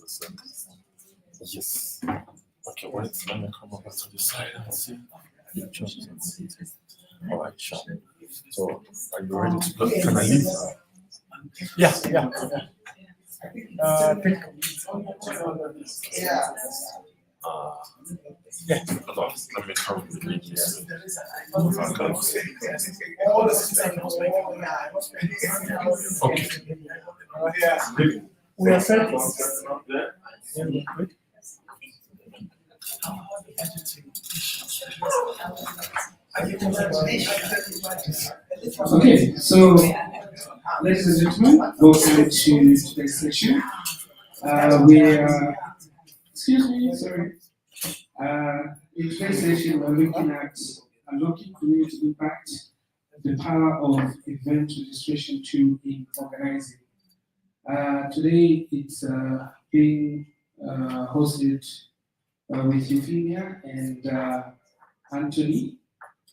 Yes. Okay, wait, let me come over to the side and see. All right, sure. So, are you ready to go? Can I leave? Yeah. I think. Yeah. Hold on. Let me come with me here. Okay. We are set. Okay, so ladies and gentlemen, welcome to today's session. Excuse me, sorry. In today's session, we're looking at unlocking community impact, the power of event registration tool in organizing. Today, it's being hosted with Euphemia and Anthony.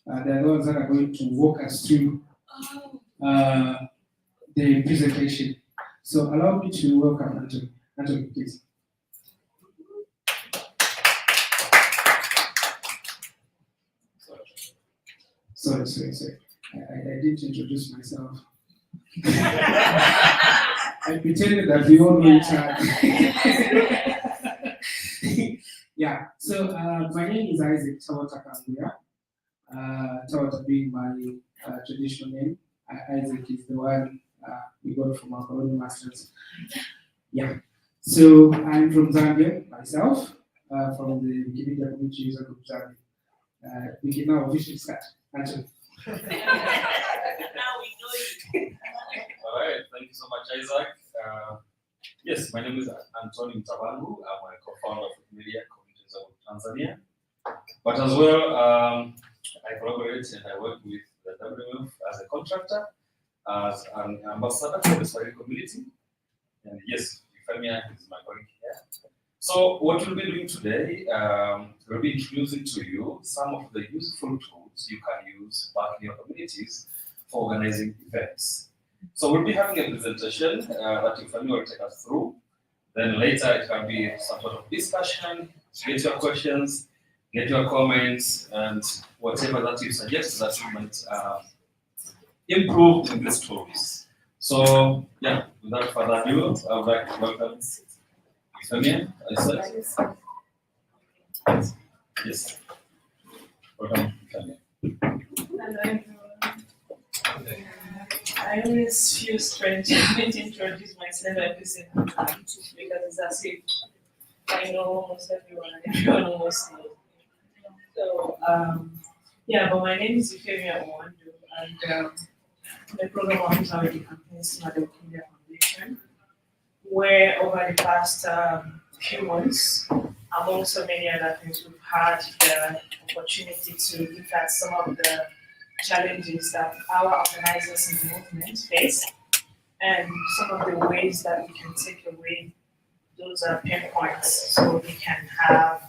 They're the ones that are going to walk us through the presentation. So allow me to welcome Anthony. Anthony, please. Sorry. I didn't introduce myself. I pretended that we all know each other. Yeah, so my name is Isaac Tawata Kambuya. Tawata being my traditional name. Isaac is the one we got from our colonial masters. Yeah, so I'm from Zambia myself, from the Wikimedia community user group Zambia. We can now officially start. Anthony. Now we know you. All right, thank you so much, Isaac. Yes, my name is Anthony Mtavangu. I'm a co-founder of Wikimedia Communities of Tanzania. But as well, I collaborate and I work with the WMF as a contractor, as an ambassador for the Swahili community. And yes, Euphemia is my colleague here. So what we'll be doing today, we'll be introducing to you some of the useful tools you can use back in your communities for organizing events. So we'll be having a presentation that Euphemia will take us through. Then later it can be some sort of discussion, get your questions, get your comments, and whatever that you suggest that you might improve in these tools. So yeah, without further ado, I would like to welcome Euphemia, I said. Yes. Welcome, Euphemia. Hello, everyone. I always feel strange when to introduce myself every single time because it's as if I know almost everyone and everyone almost knows. So, but my name is Euphemia Owandu, and I'm the program officer with the campaigns to the Wikimedia Foundation, where over the past few months, among so many other things, we've had the opportunity to look at some of the challenges that our organizers in the movement face, and some of the ways that we can take away those pain points so we can have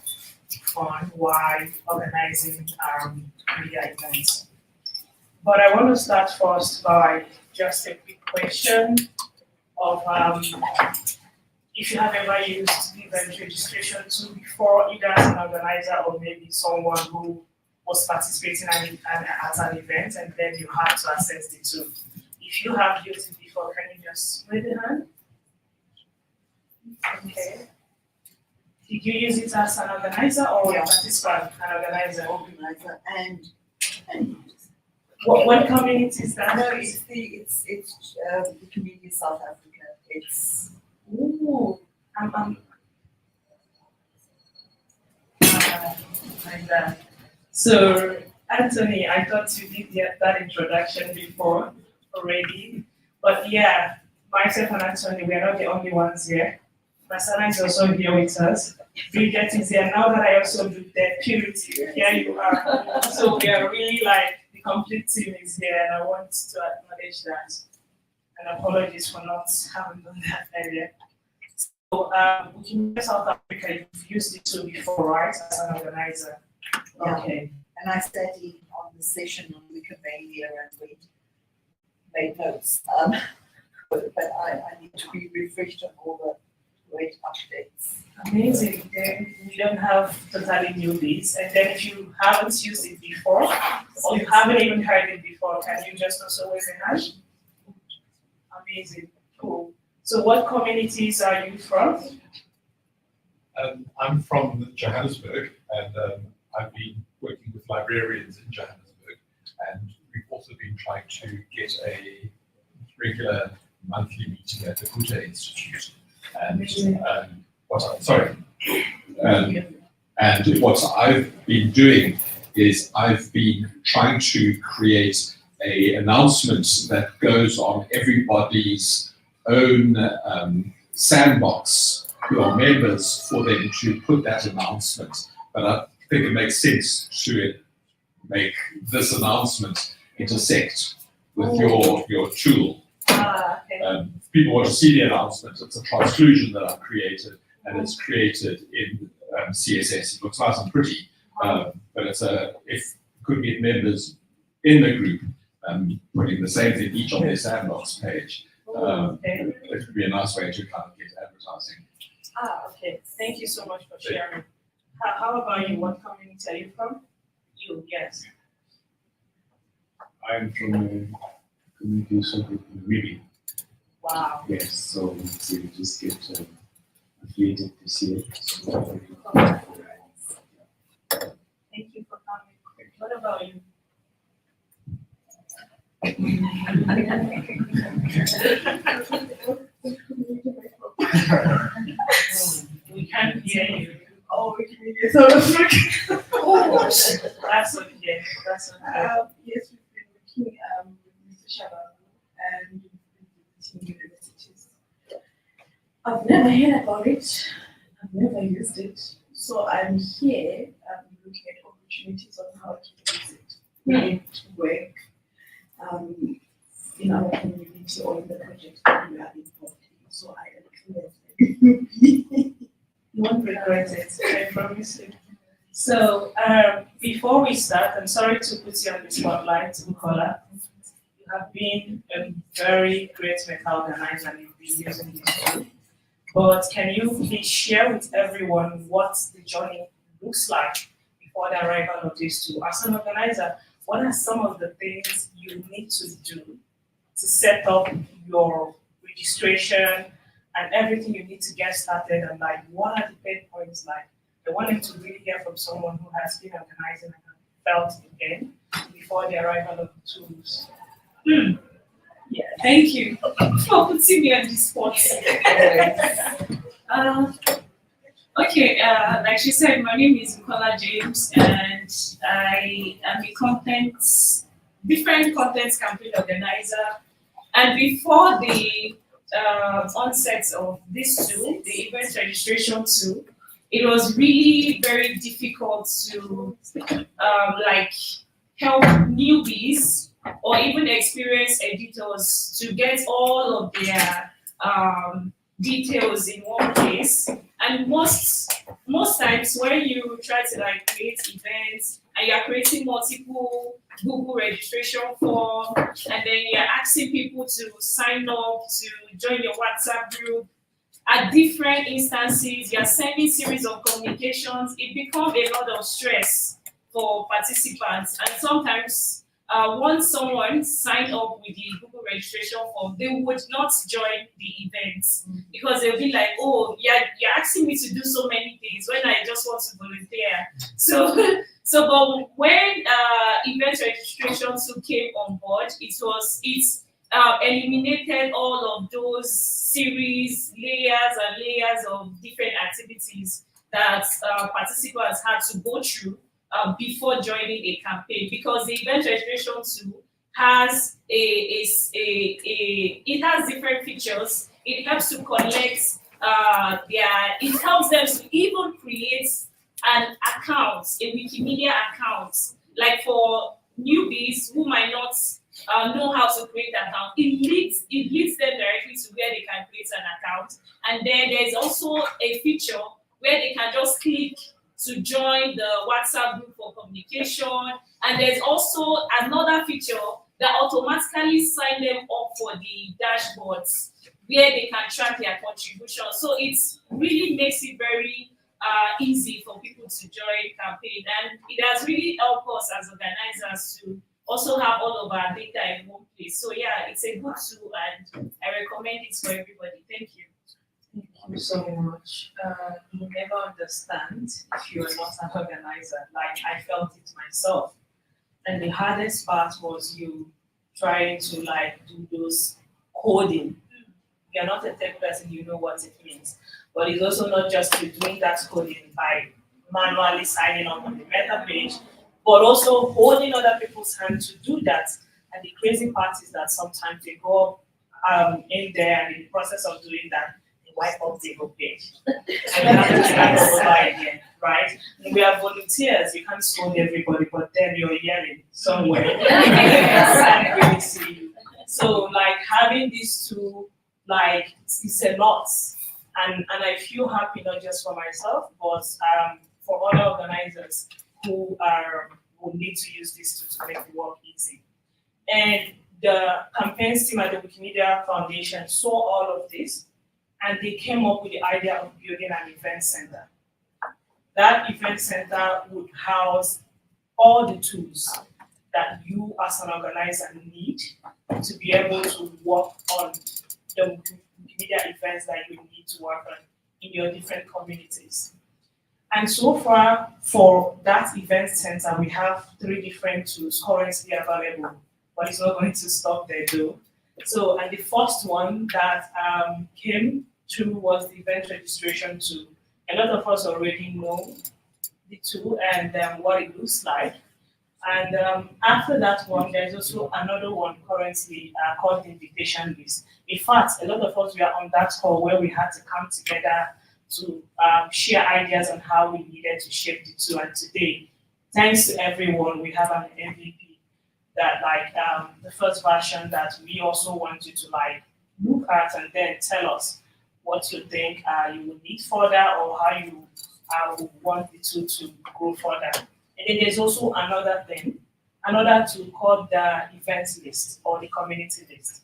fun while organizing media events. But I want to start first by just a quick question of if you have ever used the event registration tool before, either as an organizer or maybe someone who was participating at an event and then you had to access the tool. If you have used it before, can you just raise your hand? Okay. Did you use it as an organizer or a participant? An organizer. Organizer and what community is that? no, it's the community in South Africa. It's like that. So, Anthony, I thought you did that introduction before already. But yeah, myself and Anthony, we are not the only ones here. Masana is also here with us. Bridget is here. Now that I also do the purity, here you are. So we are really like, the complete team is here, and I want to acknowledge that. And apologies for not having done that earlier. So, Wikimedia South Africa, you've used it too before, right, as an organizer? Yeah. Okay. and I studied on the session on Wikimedia and we made notes. But I need to be refreshed on all great updates. Amazing. Then we don't have totally newbies. And then if you haven't used it before, or you haven't even heard it before, can you just also wave a hand? Amazing. Cool. So what communities are you from? I'm from Johannesburg, and I've been working with librarians in Johannesburg, and we've also been trying to get a regular monthly meeting at the Kuta Institute. And and what I've been doing is I've been trying to create an announcement that goes on everybody's own sandbox who are members, for them to put that announcement. But I think it makes sense to make this announcement intersect with your tool. Okay. If people want to see the announcement, it's a transclusion that I've created, and it's created in CSS. It looks nice and pretty, but it's if could get members in the group putting the same thing each on their sandbox page. It would be a nice way to kind of get advertising. Okay. Thank you so much for sharing. How about you? What community are you from? You, yes. I'm from a communication group in Wiki. Wow. Yes, so we just get affiliated this year. So, Thank you for coming. What about you? We can't hear you. Oh, Wikimedia South Africa. That's okay. That's okay. Yes, we've been working with Mr. Shababu and visiting universities. I've never heard about it. I've never used it. So I'm here looking at opportunities on how to use it. We need to work in our community or in the project that we are involved in. So I am clear. You won't regret it, I promise you. So, before we start, I'm sorry to put you on the spotlight, Bukola. You have been a very great meta organizer and you've been using this tool. But can you please share with everyone what the journey looks like before the arrival of this tool? As an organizer, what are some of the things you need to do to set up your registration and everything you need to get started, and like what are the pain points like? I wanted to really hear from someone who has been organizing and felt it again before the arrival of the tools. Yeah, thank you for putting me on the spot. Okay, like she said, my name is Nicola James, and I am a different content campaign organizer. And before the onset of this tool, the event registration tool, it was really very difficult to help newbies or even experienced editors to get all of their details in one place. And most times when you try to create events and you're creating multiple Google registration form, and then you're asking people to sign up to join your WhatsApp group at different instances, you're sending series of communications, it becomes a lot of stress for participants. And sometimes once someone signs up with the Google registration form, they would not join the event because they'll be like, oh, you're asking me to do so many things when I just want to volunteer. But when event registration came on board, it eliminated all of those series, layers and layers of different activities that participants had to go through before joining a campaign, because the event registration tool has it has different features. It helps to collect it helps them to even create an account, a Wikimedia account. Like for newbies who might not know how to create an account, it leads them directly to where they can create an account. And then there's also a feature where they can just click to join the WhatsApp group for communication. And there's also another feature that automatically sign them up for the dashboards where they can track their contribution. So it really makes it very easy for people to join campaign, and it has really helped us as organizers to also have all of our data in one place. So yeah, it's a good tool, and I recommend it for everybody. Thank you. Thank you so much. You never understand if you are not an organizer. Like I felt it myself. And the hardest part was you trying to like do those coding. You're not a tech person, you know what it means. But it's also not just you doing that coding by manually signing up on the meta page, but also holding other people's hand to do that. And the crazy part is that sometimes they go in there and in the process of doing that, wipe up the whole page. And you have to start over again, right? And we are volunteers, you can't scold everybody, but then you're yelling somewhere. I can't really see you. So like having these two, like it's a lot. And I feel happy not just for myself, but for other organizers who need to use this to make the work easy. And the campaigns team at the Wikimedia Foundation saw all of this, and they came up with the idea of building an event center. That event center would house all the tools that you as an organizer need to be able to work on the Wikimedia events that you need to work on in your different communities. And so far, for that event center, we have 3 different tools currently available, but it's not going to stop there though. So, and the first one that came through was the event registration tool. A lot of us already know the tool and what it looks like. And after that one, there's also another one currently called the invitation list. In fact, a lot of us were on that call where we had to come together to share ideas on how we needed to shape the tool. And today, thanks to everyone, we have an MVP that like the first version that we also want you to like look at and then tell us what you think you will need further or how you want the tool to go further. And then there's also another tool called the event list or the community list.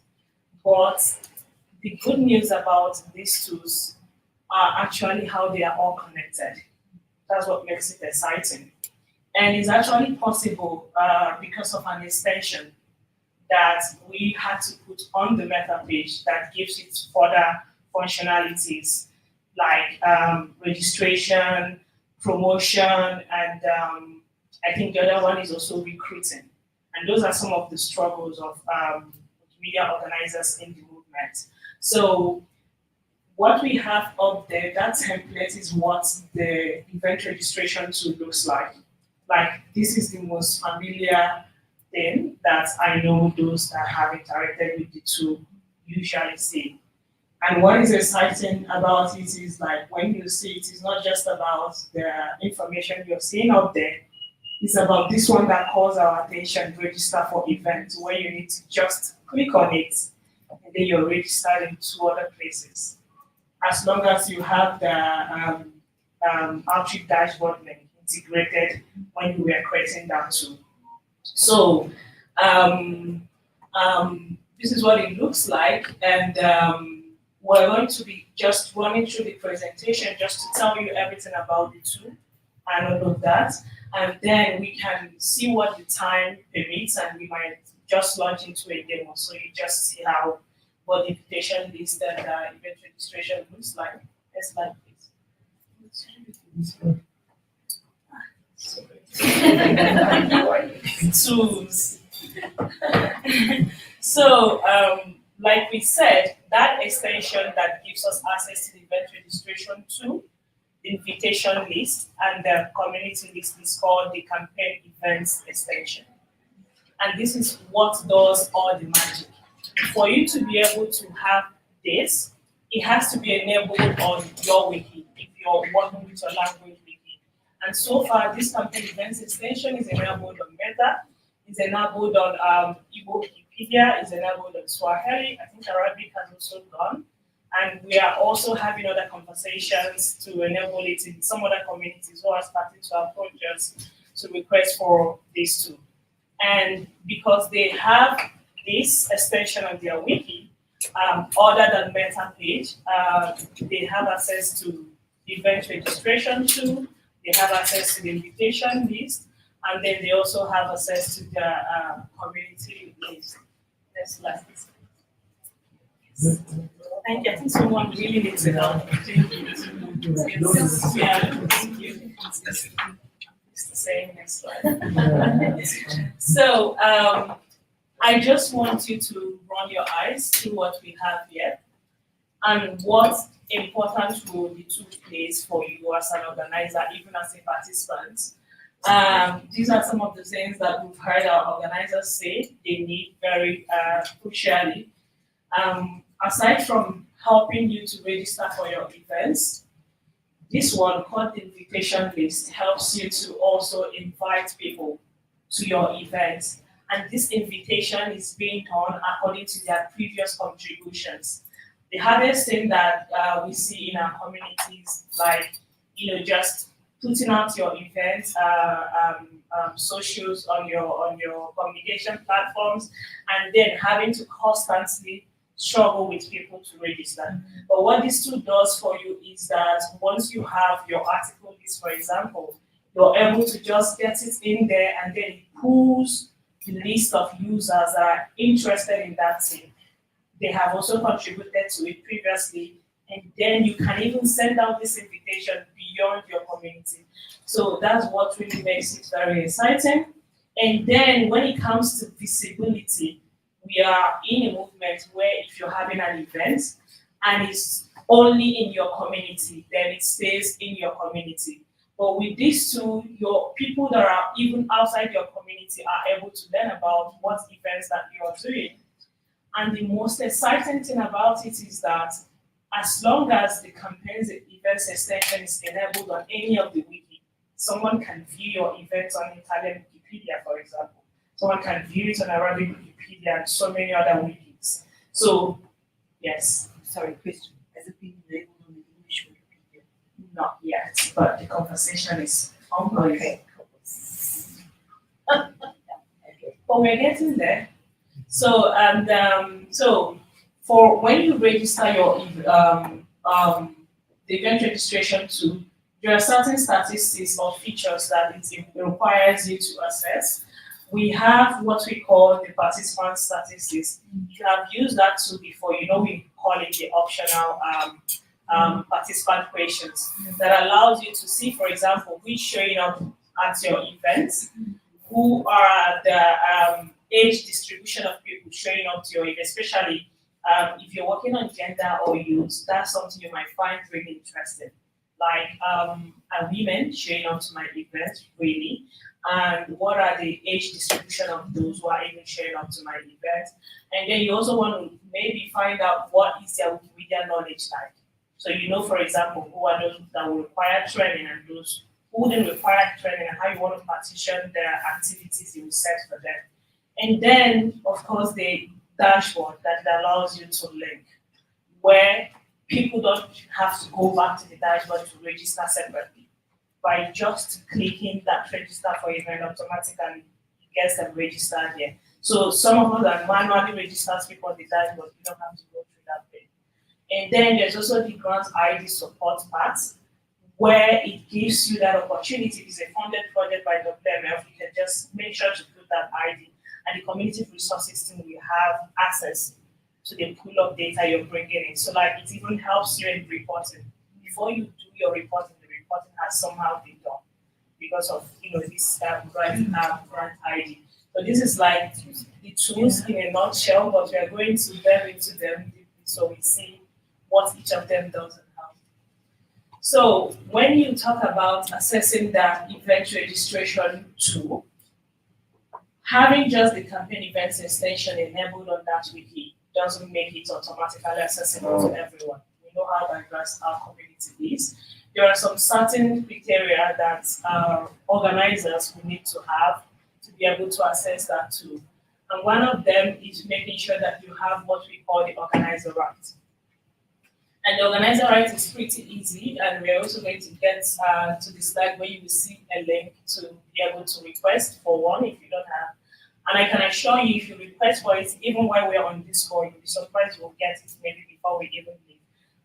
But the good news about these tools are actually how they are all connected. That's what makes it exciting. And it's actually possible because of an extension that we had to put on the meta page that gives it further functionalities like registration, promotion, and I think the other one is also recruiting. And those are some of the struggles of media organizers in the movement. So what we have up there, that template is what the event registration tool looks like. Like this is the most familiar thing that I know those that have interacted with the tool usually see. And what is exciting about it is like when you see it, it's not just about the information you're seeing out there. It's about this one that calls our attention, register for events, where you need to just click on it and then you're registered in 2 other places. As long as you have the Outreach dashboard link integrated when you were creating that tool. So this is what it looks like, and we're going to be just running through the presentation just to tell you everything about the tool and all of that. And then we can see what the time permits, and we might just launch into a demo. So you just see how what the invitation list and event registration looks like. Next slide, please. Tools. So, like we said, that extension that gives us access to the event registration tool, the invitation list, and the community list is called the campaign events extension. And this is what does all the magic. For you to be able to have this, it has to be enabled on your wiki if you're working with your language wiki. And so far, this campaign events extension is enabled on Meta, is enabled on Igbo Wikipedia, is enabled on Swahili. I think Arabic has also gone. And we are also having other conversations to enable it in some other communities who are starting to approach us to request for this too. And because they have this extension on their wiki, other than Meta page. They have access to event registration tool, they have access to the invitation list, and then they also have access to the community list. Next slide, please. Thank you. I think someone really needs to help. Yeah, thank you. It's the same. Next slide. So I just want you to run your eyes to what we have here and what important role the tool plays for you as an organizer, even as a participant. These are some of the things that we've heard our organizers say they need very crucially. Aside from helping you to register for your events, this one called the invitation list helps you to also invite people to your events. And this invitation is being done according to their previous contributions. The hardest thing that we see in our communities, like, just putting out your events, socials on your communication platforms, and then having to constantly struggle with people to register. But what this tool does for you is that once you have your article list, for example, you're able to just get it in there, and then it pulls the list of users that are interested in that thing. They have also contributed to it previously, and then you can even send out this invitation beyond your community. So that's what really makes it very exciting. And then when it comes to visibility, we are in a movement where if you're having an event and it's only in your community, then it stays in your community. But with this tool, your people that are even outside your community are able to learn about what events that you are doing. And the most exciting thing about it is that as long as the campaigns events extension is enabled on any of the wiki, someone can view your events on Italian Wikipedia, for example. Someone can view it on Arabic Wikipedia and so many other wikis. So, yes. Sorry, question. Has it been enabled on the English Wikipedia? Not yet, but the conversation is ongoing. Okay. But we're getting there. So, so for when you register your the event registration tool, there are certain statistics or features that it requires you to access. We have what we call the participant statistics. If you have used that tool before, we call it the optional participant questions that allows you to see, for example, who's showing up at your events, who are the age distribution of people showing up to your event, especially if you're working on gender or youth. That's something you might find really interesting. Like, are women showing up to my event, really? And what are the age distribution of those who are even showing up to my event? And then you also want to maybe find out what is their Wikimedia knowledge like. So for example, who are those that will require training and those who wouldn't require training, and how you want to partition their activities you will set for them. And then, of course, the dashboard that allows you to link, where people don't have to go back to the dashboard to register separately. By just clicking that register for event, automatically it gets them registered here. So some of us that manually registers people on the dashboard, you don't have to go through that bit. And then there's also the grant ID support part, where it gives you that opportunity. If it's a funded project by WMF, you can just make sure to put that ID, and the community resources team will have access to the pool of data you're bringing in. So like it even helps you in reporting. Before you do your reporting, the reporting has somehow been done because of this grant ID. So this is like the tools in a nutshell, but we are going to delve into them deeply so we see what each of them does and how. So when you talk about assessing the event registration tool, having just the campaign events extension enabled on that wiki doesn't make it automatically accessible to everyone. We know how diverse our community is. There are some certain criteria that organizers will need to have to be able to access that tool. And one of them is making sure that you have what we call the organizer right. And the organizer right is pretty easy, and we're also going to get to the slide where you will see a link to be able to request for one if you don't have. And I can assure you, if you request for it, even while we're on this call, you'll be surprised you'll get it maybe before we even leave.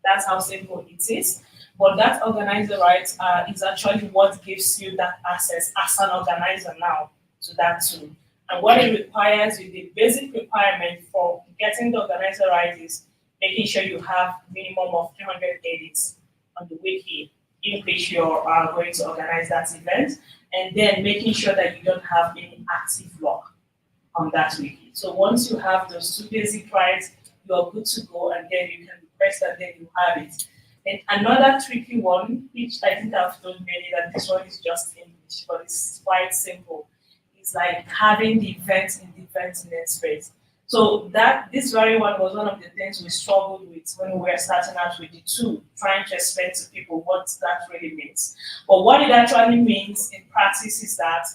That's how simple it is. But that organizer right is actually what gives you that access as an organizer now to that tool. And what it requires you, the basic requirement for getting the organizer right is making sure you have minimum of 300 edits on the wiki in which you're going to organize that event, and then making sure that you don't have any active log on that wiki. So once you have those two basic rights, you're good to go, and then you can request and then you have it. And another tricky one, which I think I've told many that this one is just English, but it's quite simple. It's like having the event in the event namespace. So this very one was one of the things we struggled with when we were starting out with the tool, trying to explain to people what that really means. But what it actually means in practice is that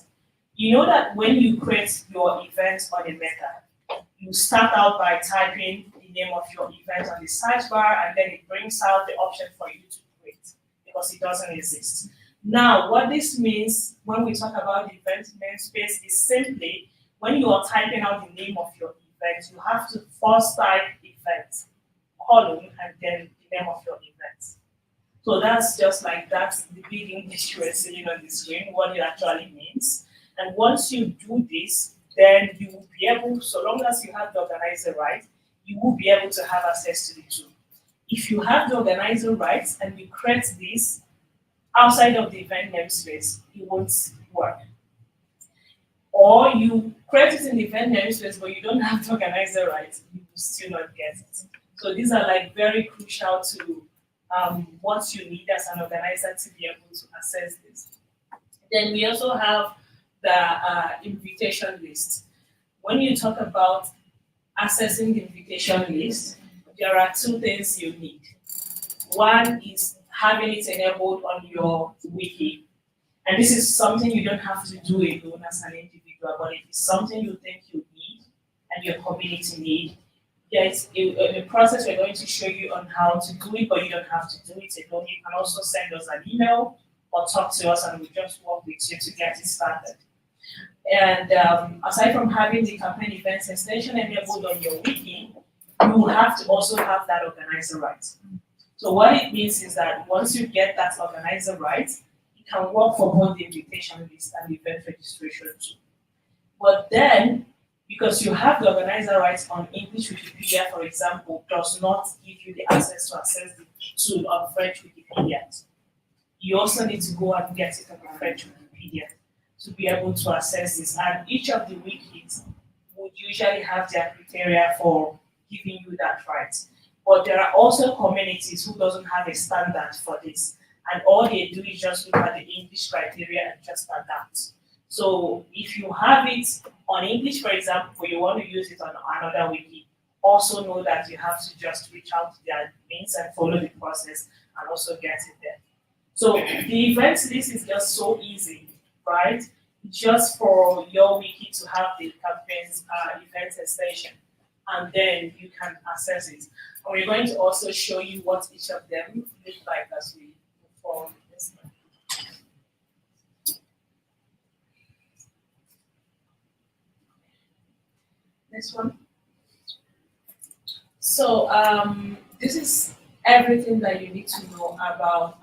you know that when you create your event on a meta, you start out by typing the name of your event on the search bar, and then it brings out the option for you to create because it doesn't exist. Now, what this means when we talk about the event namespace is simply when you are typing out the name of your event, you have to first type event, column, and then the name of your event. So that's just like that's the big English you are seeing on the screen, what it actually means. And once you do this, then you will be able, so long as you have the organizer right, you will be able to have access to the tool. If you have the organizer rights and you create this outside of the event namespace, it won't work. Or you create it in the event namespace, but you don't have the organizer rights, you will still not get it. So these are like very crucial to what you need as an organizer to be able to access this. Then we also have the invitation list. When you talk about accessing the invitation list, there are two things you need. One is having it enabled on your wiki. And this is something you don't have to do alone as an individual, but if it's something you think you need and your community need, there's a process we're going to show you on how to do it, but you don't have to do it alone. You can also send us an email or talk to us and we'll just work with you to get it started. And aside from having the campaign events extension enabled on your wiki, you have to also have that organizer right. So what it means is that once you get that organizer right, it can work for both the invitation list and the event registration too. But then, because you have the organizer rights on English Wikipedia, for example, does not give you the access to access the tool on French Wikipedia. You also need to go and get it on French Wikipedia to be able to access this. And each of the wikis would usually have their criteria for giving you that right. But there are also communities who doesn't have a standard for this. And all they do is just look at the English criteria and just adapt. So if you have it on English, for example, you want to use it on another wiki, also know that you have to just reach out to their links and follow the process and also get it there. So the events list is just so easy, right? Just for your wiki to have the campaign's event extension, and then you can access it. And we're going to also show you what each of them look like as we move forward with this one. Next one. So this is everything that you need to know about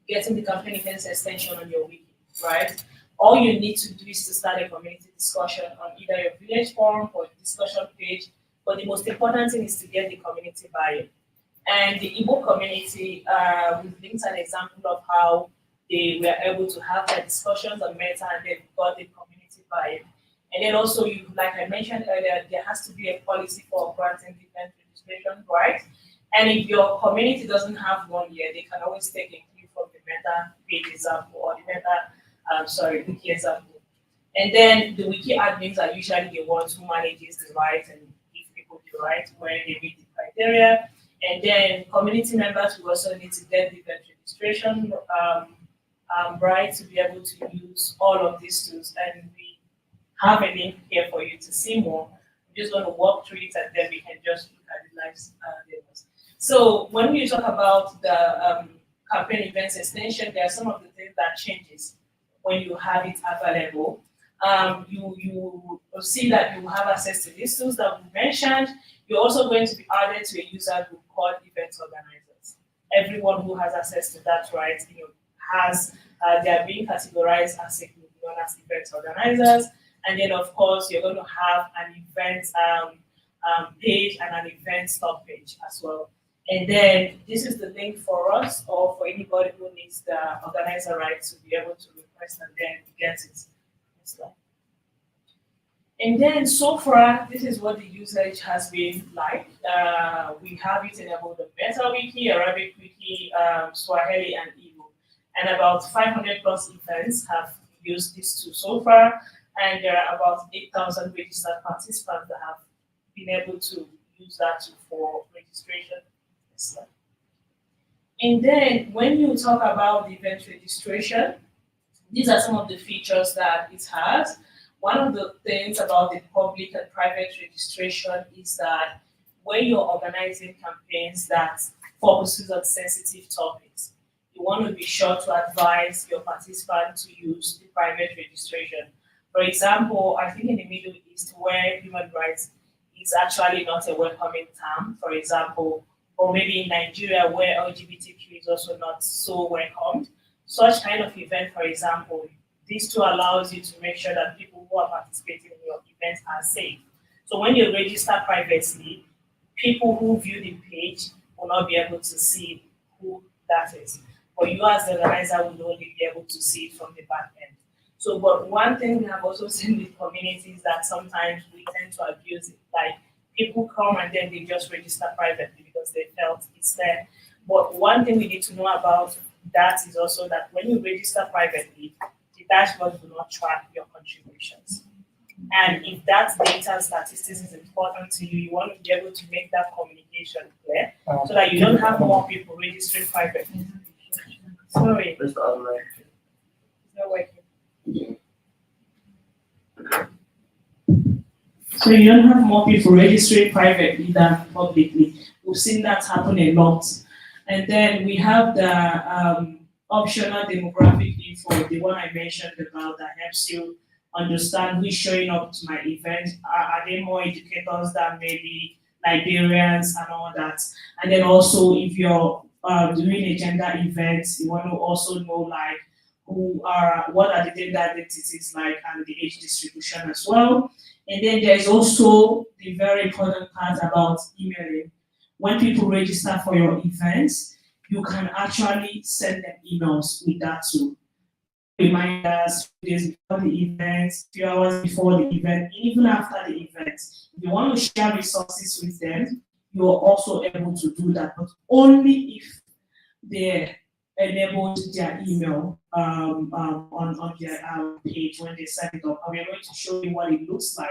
getting the campaign events extension on your wiki, right? All you need to do is to start a community discussion on either your village forum or discussion page. But the most important thing is to get the community buy-in. And the Igbo community, we've linked an example of how they were able to have their discussions on Meta and they got the community buy-in. And then also, like I mentioned earlier, there has to be a policy for granting event registration, right? And if your community doesn't have one yet, they can always take a clip from the Meta page example or the Meta, wiki example. And then the wiki admins are usually the ones who manages the rights and give people the right when they meet the criteria. And then community members will also need to get the event registration right to be able to use all of these tools. And we have a link here for you to see more. I'm just going to walk through it and then we can just look at the live demos. So when we talk about the campaign events extension, there are some of the things that changes when you have it available. you see that you have access to these tools that we mentioned. You're also going to be added to a user group called event organizers. Everyone who has access to that, right, has they are being categorized as a group known as event organizers. And then, of course, you're going to have an event page and an event stop page as well. And then this is the link for us or for anybody who needs the organizer rights to be able to request and then get it. And then so far, this is what the usage has been like. We have it enabled on Meta Wiki, Arabic Wiki, Swahili, and Igbo. And about 500 plus events have used this tool so far. And there are about 8,000 registered participants that have been able to use that tool for registration. And then when you talk about the event registration, these are some of the features that it has. One of the things about the public and private registration is that when you're organizing campaigns that focuses on sensitive topics, you want to be sure to advise your participants to use the private registration. For example, I think in the Middle East where human rights is actually not a welcoming term, for example, or maybe in Nigeria where LGBTQ is also not so welcomed, such kind of event, for example, this tool allows you to make sure that people who are participating in your event are safe. So when you register privately, people who view the page will not be able to see who that is. But you as the organizer will only be able to see it from the back end. So, but one thing we have also seen with communities that sometimes we tend to abuse it. Like people come and then they just register privately because they felt it's there. But one thing we need to know about that is also that when you register privately, the dashboard will not track your contributions. And if that data statistics is important to you, you want to be able to make that communication clear so that you don't have more people registering privately. Sorry. It's not working. So you don't have more people registering privately than publicly. We've seen that happen a lot. And then we have the optional demographic info, the one I mentioned about that helps you understand who's showing up to my event. Are they more educators than maybe librarians and all that? And then also if you're doing a gender event, you want to also know like what are the gender identities like and the age distribution as well. And then there's also the very important part about emailing. When people register for your events, you can actually send them emails with that tool. Reminders 2 days before the event, few hours before the event, even after the event. If you want to share resources with them, you're also able to do that, but only if they enabled their email on their page when they set it up. And we're going to show you what it looks like.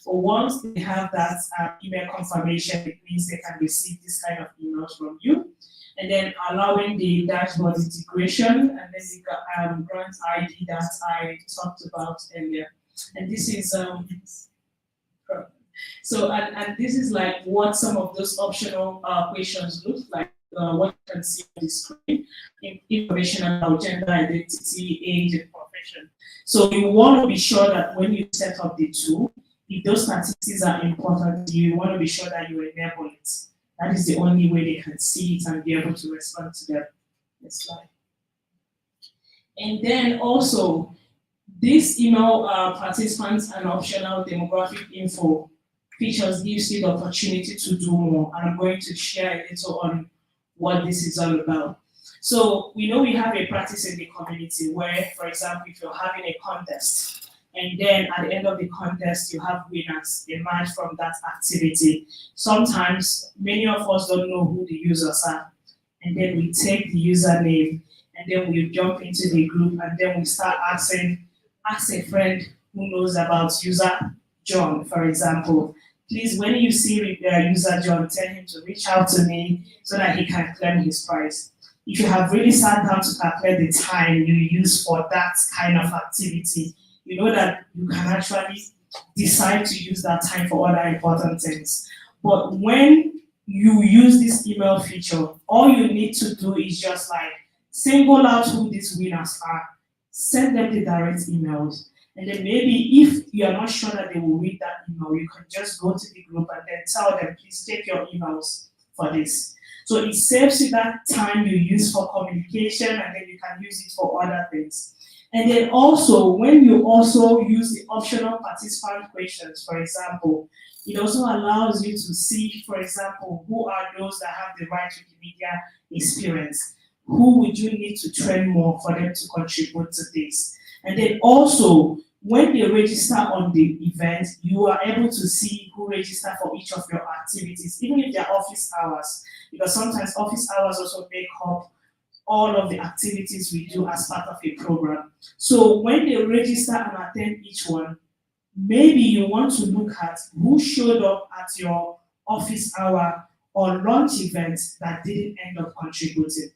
But once they have that email confirmation, it means they can receive this kind of emails from you. And then allowing the dashboard integration, and then the grant ID that I talked about earlier. And this is so and this is like what some of those optional questions look like. What you can see on the screen, information about gender identity, age, and profession. So you want to be sure that when you set up the tool, if those statistics are important, you want to be sure that you enable it. That is the only way they can see it and be able to respond to them. Next slide. And then also, this email participants and optional demographic info features gives you the opportunity to do more. And I'm going to share a little on what this is all about. So we know we have a practice in the community where, for example, if you're having a contest, and then at the end of the contest, you have winners emerge from that activity. Sometimes many of us don't know who the users are. And then we take the username and then we jump into the group and then we start ask a friend who knows about user John, for example. Please, when you see user John, tell him to reach out to me so that he can claim his prize. If you have really sat down to calculate the time you use for that kind of activity, you know that you can actually decide to use that time for other important things. But when you use this email feature, all you need to do is just like single out who these winners are, send them the direct emails, And then maybe if you are not sure that they will read that email, you can just go to the group and then tell them, please take your emails for this. So it saves you that time you use for communication, and then you can use it for other things. And then also, when you also use the optional participant questions, for example, it also allows you to see, for example, who are those that have the right Wikimedia experience? Who would you need to train more for them to contribute to this? And then also, when they register on the event, you are able to see who registered for each of your activities, even if they're office hours, because sometimes office hours also make up all of the activities we do as part of a program. So when they register and attend each one, maybe you want to look at who showed up at your office hour or lunch event that didn't end up contributing.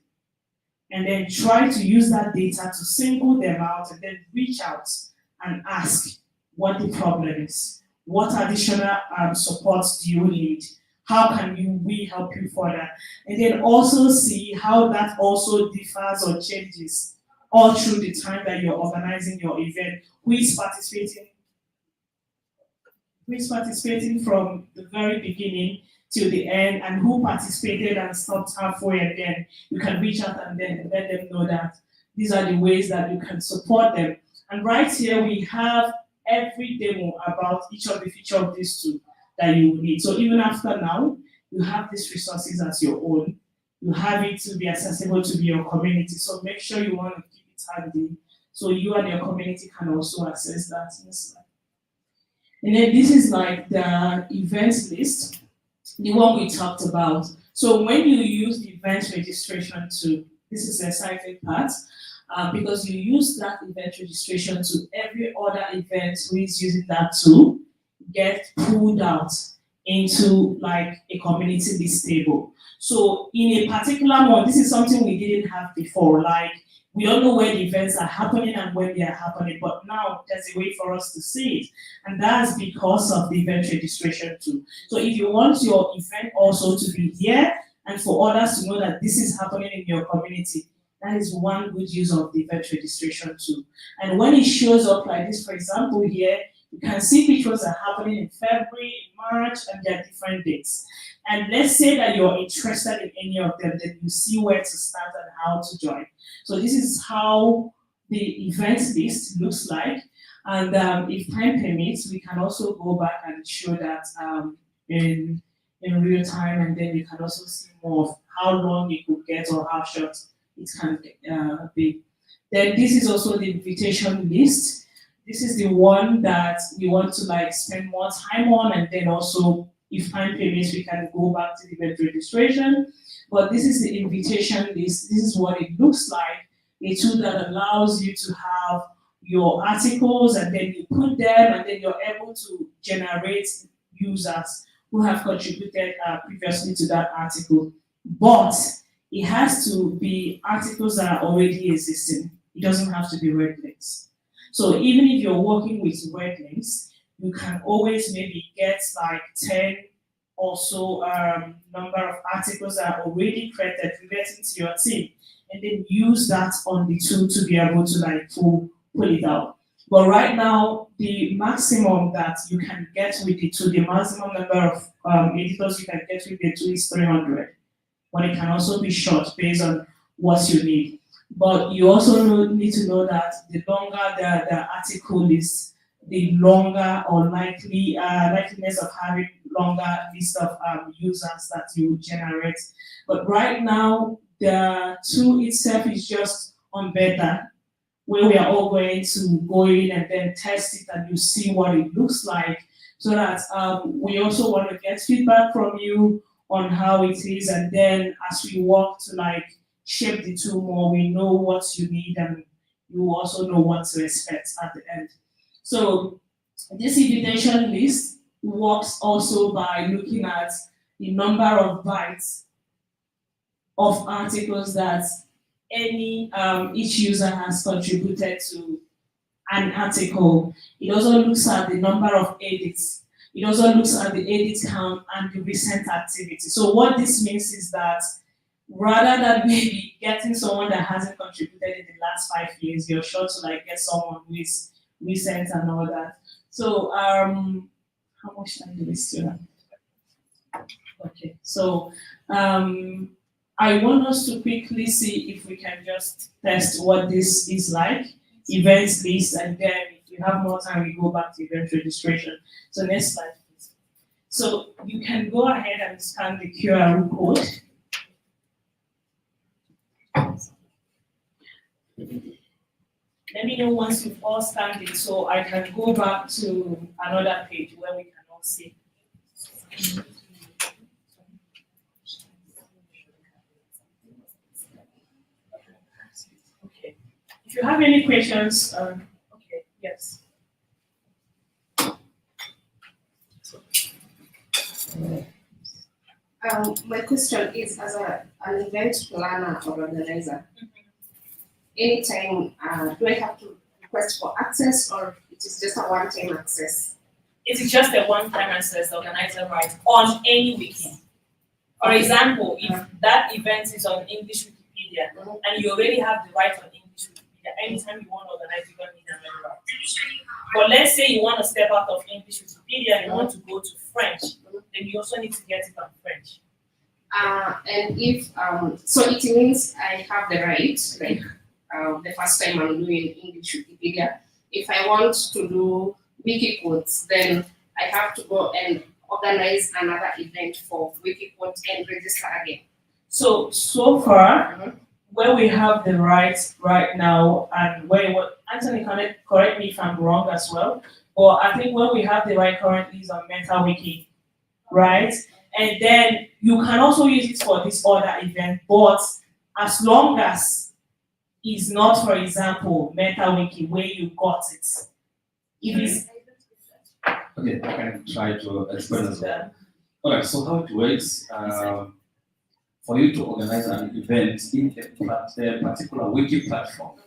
And then try to use that data to single them out and then reach out and ask what the problem is. What additional supports do you need? How can we help you further? And then also see how that also differs or changes all through the time that you're organizing your event. Who is participating from the very beginning till the end, and who participated and stopped halfway, and then you can reach out and then let them know that these are the ways that you can support them. And right here we have every demo about each of the features of these two that you will need. So even after now, you have these resources as your own. You have it to be accessible to your community. So make sure you want to keep it handy so you and your community can also access that. And then this is like the events list, the one we talked about. So when you use the event registration tool, this is the exciting part, because you use that event registration to every other event who is using that tool get pulled out into like a community list table. So in a particular one, this is something we didn't have before. Like we don't know where the events are happening and when they are happening, but now there's a way for us to see it. And that's because of the event registration tool. So if you want your event also to be here and for others to know that this is happening in your community, that is one good use of the event registration tool. And when it shows up like this, for example, here, you can see which ones are happening in February, March, and there are different dates. And let's say that you're interested in any of them, then you see where to start and how to join. So this is how the event list looks like. And if time permits, we can also go back and show that in real time, and then you can also see more of how long it could get or how short it can be. Then this is also the invitation list. This is the one that we want to like spend more time on, and then also if time permits, we can go back to the event registration. But this is the invitation list. This is what it looks like. A tool that allows you to have your articles, and then you put them, and then you're able to generate users who have contributed previously to that article. But it has to be articles that are already existing. It doesn't have to be red links. So even if you're working with red links, you can always maybe get like 10 or so number of articles that are already created relating to your team, and then use that on the tool to be able to like pull it out. But right now, the maximum that you can get with the tool, the maximum number of editors you can get with the tool is 300. But it can also be short based on what you need. But you also need to know that the longer the article is, the longer or likeliness of having longer list of users that you will generate. But right now, the tool itself is just on beta, where we are all going to go in and then test it, and you see what it looks like, so that we also want to get feedback from you on how it is, and then as we work to like shape the tool more, we know what you need, and you also know what to expect at the end. So this invitation list works also by looking at the number of bytes of articles that each user has contributed to an article. It also looks at the number of edits. It also looks at the edit count and the recent activity. So what this means is that rather than maybe getting someone that hasn't contributed in the last 5 years, you're sure to like get someone who is recent and all that. So how much time do we still have? Okay, so I want us to quickly see if we can just test what this is like, events list, and then if you have more time, we go back to event registration. So next slide, please. So you can go ahead and scan the QR code. Let me know once you've all scanned it so I can go back to another page where we can all see. Okay. If you have any questions, okay, yes. My question is, as an event planner or organizer, anytime, do I have to request for access, or it is just a one-time access? It is just a one-time access the organizer right on any wiki. For example, if that event is on English Wikipedia and you already have the right on English Wikipedia, anytime you want to organize, you don't need another right. But let's say you want to step out of English Wikipedia and you want to go to French, then you also need to get it on French. And if, so it means I have the right, like the first time I'm doing English Wikipedia, if I want to do wiki codes, then I have to go and organize another event for wiki codes and register again. So far, where we have the rights right now, and where Anthony, correct me if I'm wrong as well, but I think where we have the right currently is on MetaWiki, right? And then you can also use it for this other event, but as long as it's not, for example, MetaWiki where you got it. If it's Okay, I can try to explain as well. Alright, so how it works, for you to organize an event in a particular wiki platform,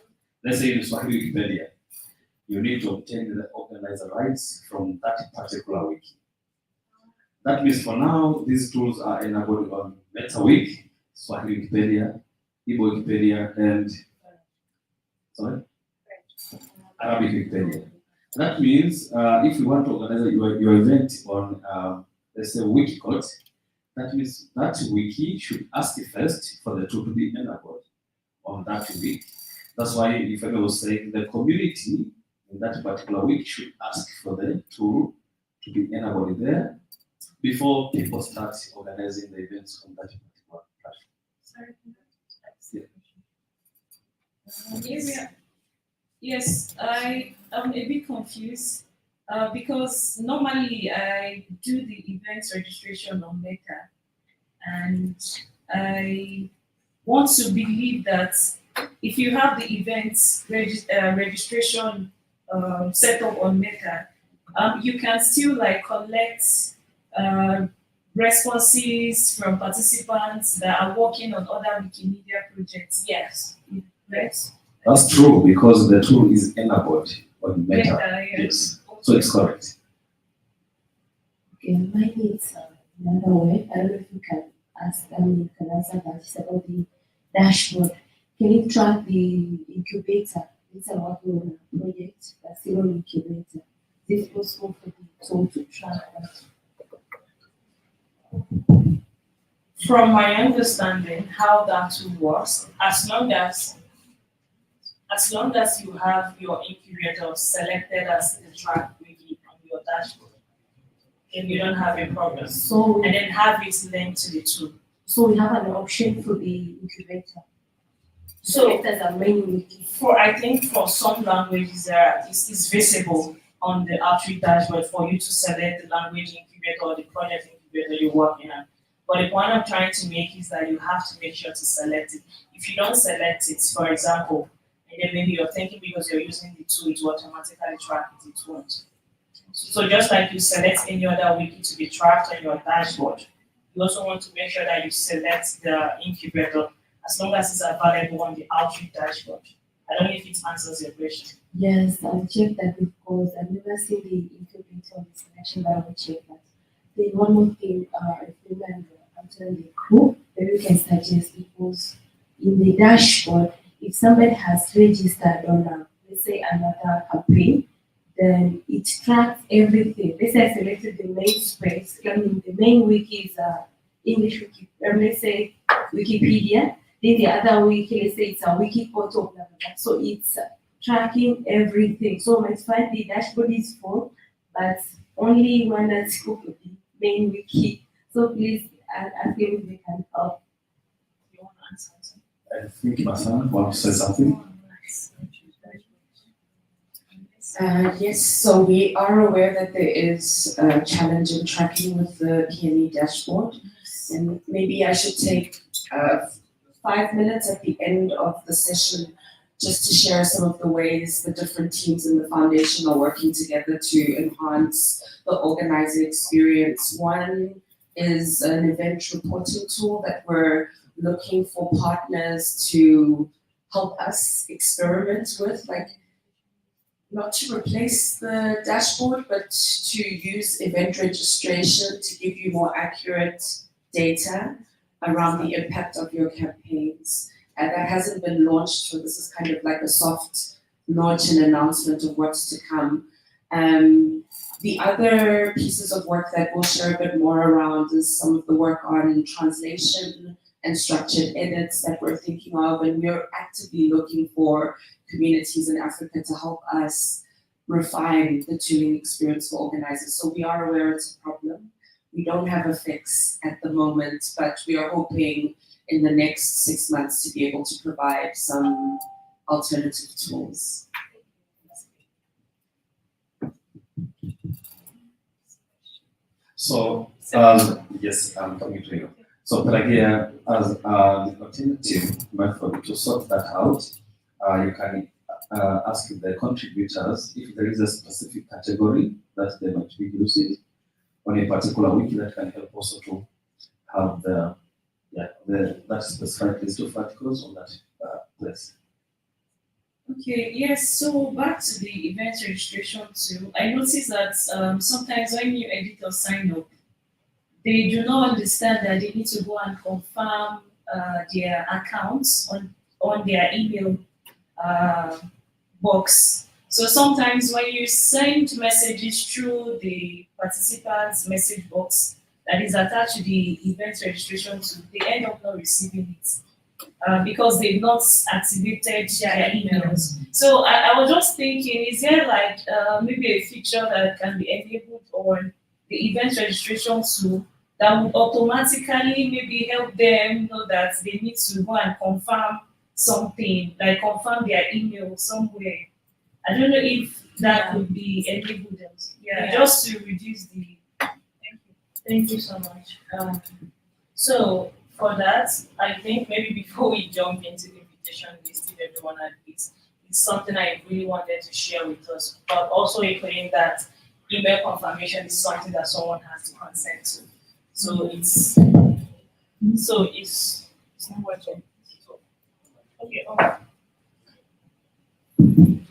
let's say in Swahili Wikipedia, you need to obtain the organizer rights from that particular wiki. That means for now, these tools are enabled on MetaWiki, Swahili Wikipedia, Igbo Wikipedia, and Arabic Wikipedia. That means if you want to organize your event on, let's say, Wikicode, that means that wiki should ask first for the tool to be enabled on that wiki. That's why if I was saying the community in that particular wiki should ask for the tool to be enabled there before people start organizing the events on that particular platform. Yes, I am a bit confused because normally I do the events registration on Meta, and I want to believe that if you have the events registration set up on Meta, you can still like collect responses from participants that are working on other Wikimedia projects. Yes, right? That's true because the tool is enabled on Meta. Yeah. Yes, so it's correct. Okay, mine is another way. I don't know if you can ask them, you can answer that. It's about the dashboard. Can you track the incubator? It's a working on a project, a zero incubator. Is it possible for the tool to track that? From my understanding, how that tool works, as long as you have your incubator selected as the track wiki on your dashboard, then you don't have a problem. So, and then have it linked to the tool. So we have an option for the incubator. So there's a main wiki. I think for some languages it's visible on the Outreach dashboard for you to select the language incubator or the project incubator you're working on. But the point I'm trying to make is that you have to make sure to select it. If you don't select it, for example, and then maybe you're thinking because you're using the tool, it will automatically track it, it won't. So just like you select any other wiki to be tracked on your dashboard, you also want to make sure that you select the incubator as long as it's available on the Outreach dashboard. I don't know if it answers your question. Yes, I'll check that because I've never seen the incubator on the selection, but I will check that. Then one more thing, if you remember, after the group, maybe we can suggest because in the dashboard, if somebody has registered on, let's say, another campaign, then it tracks everything. Let's say I selected the main space. I mean, the main wiki is English wiki. Let's say Wikipedia. Then the other wiki, let's say it's a wiki photo, blah, blah, blah. So it's tracking everything. So it's fine. The dashboard is full, but only one that's cooked with the main wiki. So please ask them if they can help. You want to answer something? I think Masana wants to say something. Yes, so we are aware that there is a challenge in tracking with the PME dashboard. And maybe I should take 5 minutes at the end of the session just to share some of the ways the different teams in the foundation are working together to enhance the organizer experience. One is an event reporting tool that we're looking for partners to help us experiment with, like not to replace the dashboard, but to use event registration to give you more accurate data around the impact of your campaigns. And that hasn't been launched, so this is kind of like a soft launch and announcement of what's to come. The other pieces of work that we'll share a bit more around is some of the work on translation and structured edits that we're thinking of, and we're actively looking for communities in Africa to help us refine the tooling experience for organizers. So we are aware it's a problem. We don't have a fix at the moment, but we are hoping in the next 6 months to be able to provide some alternative tools. So, yes, I'm coming to you. So, Pelagia, as the alternative method to sort that out, you can ask the contributors if there is a specific category that they might be using on a particular wiki that can help also to have that specific list of articles on that place. Okay, yes, so back to the event registration too. I noticed that sometimes when new editors sign up, they do not understand that they need to go and confirm their accounts on their email box. So sometimes when you send messages through the participants' message box that is attached to the event registration tool, they end up not receiving it because they've not activated their emails. So I was just thinking, is there like maybe a feature that can be enabled on the event registration tool that would automatically maybe help them know that they need to go and confirm something, like confirm their email somewhere? I don't know if that could be enabled. Yeah, just to reduce the. Thank you so much. So for that, I think maybe before we jump into the invitation list, if everyone agrees, it's something I really wanted to share with us, but also echoing that email confirmation is something that someone has to consent to. So it's not working. Okay.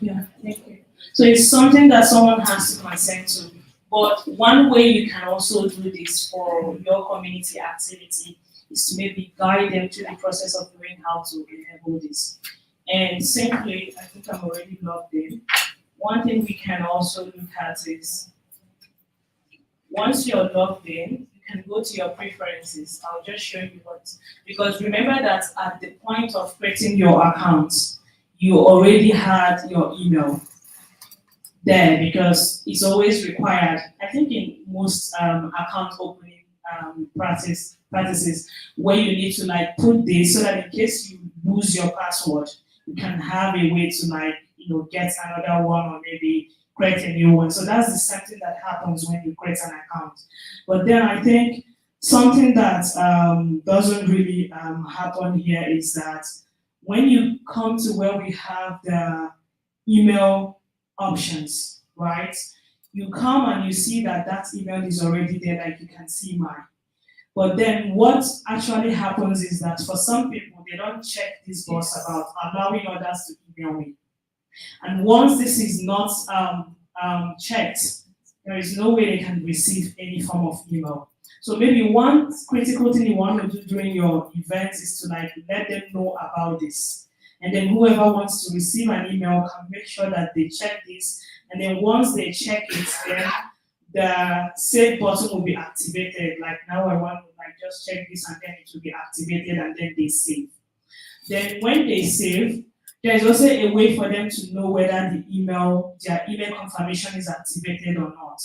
Yeah, thank you. So it's something that someone has to consent to. But one way you can also do this for your community activity is to maybe guide them to the process of knowing how to enable this. And simply, I think I'm already logged in. One thing we can also look at is, once you're logged in, you can go to your preferences. I'll just show you what, because remember that at the point of creating your account, you already had your email there because it's always required. I think in most account opening practices where you need to like put this so that in case you lose your password, you can have a way to get another one or maybe create a new one. So that's the same thing that happens when you create an account. But then I think something that doesn't really happen here is that when you come to where we have the email options, right? You come and you see that that email is already there, like you can see mine. But then what actually happens is that for some people, they don't check this box about allowing others to email me. And once this is not checked, there is no way they can receive any form of email. So maybe one critical thing you want to do during your event is to let them know about this. And then whoever wants to receive an email can make sure that they check this And then once they check it, then the save button will be activated. Like now I want to like just check this and then it will be activated and then they save. Then when they save, there's also a way for them to know whether their email confirmation is activated or not.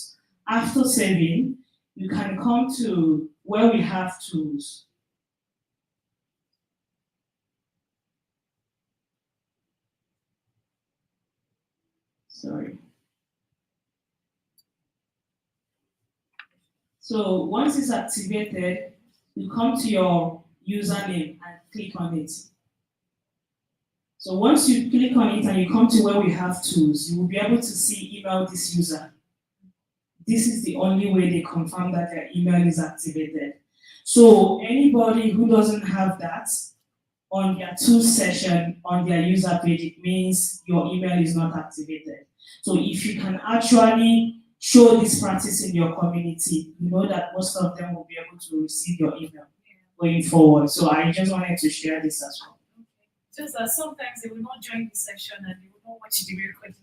After saving, you can come to where we have tools. Sorry. So once it's activated, you come to your username and click on it. So once you click on it and you come to where we have tools, you will be able to see email this user. This is the only way they confirm that their email is activated. So anybody who doesn't have that on their tools session on their user page, it means your email is not activated. So if you can actually show this practice in your community, you know that most of them will be able to receive your email going forward. So I just wanted to share this as well. Just that sometimes they will not join the session and they will not watch the recording.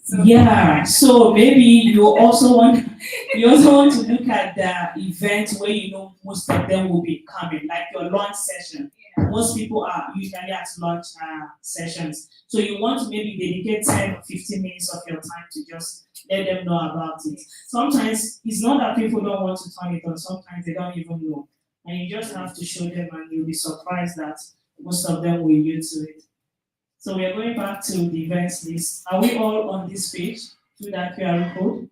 So, Yeah, so maybe you also want to look at the event where you know most of them will be coming, like your launch session. yeah. Most people are usually at launch sessions. So you want to maybe dedicate 10 or 15 minutes of your time to just let them know about it. Sometimes it's not that people don't want to turn it on, sometimes they don't even know. And you just have to show them and you'll be surprised that most of them will use it. So we are going back to the events list. Are we all on this page through that QR code?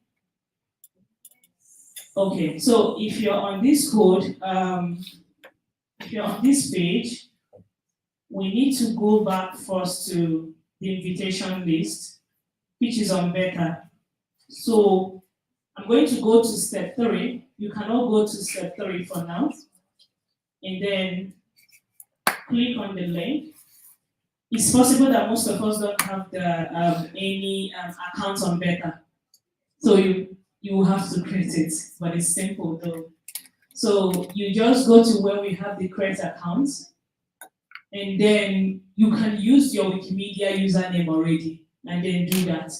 Okay, so if you're on this code, if you're on this page, we need to go back first to the invitation list, which is on beta. So I'm going to go to step 3. You can all go to step 3 for now. And then click on the link. It's possible that most of us don't have any account on beta. So you will have to create it, but it's simple though. So you just go to where we have the create accounts, and then you can use your Wikimedia username already, and then do that.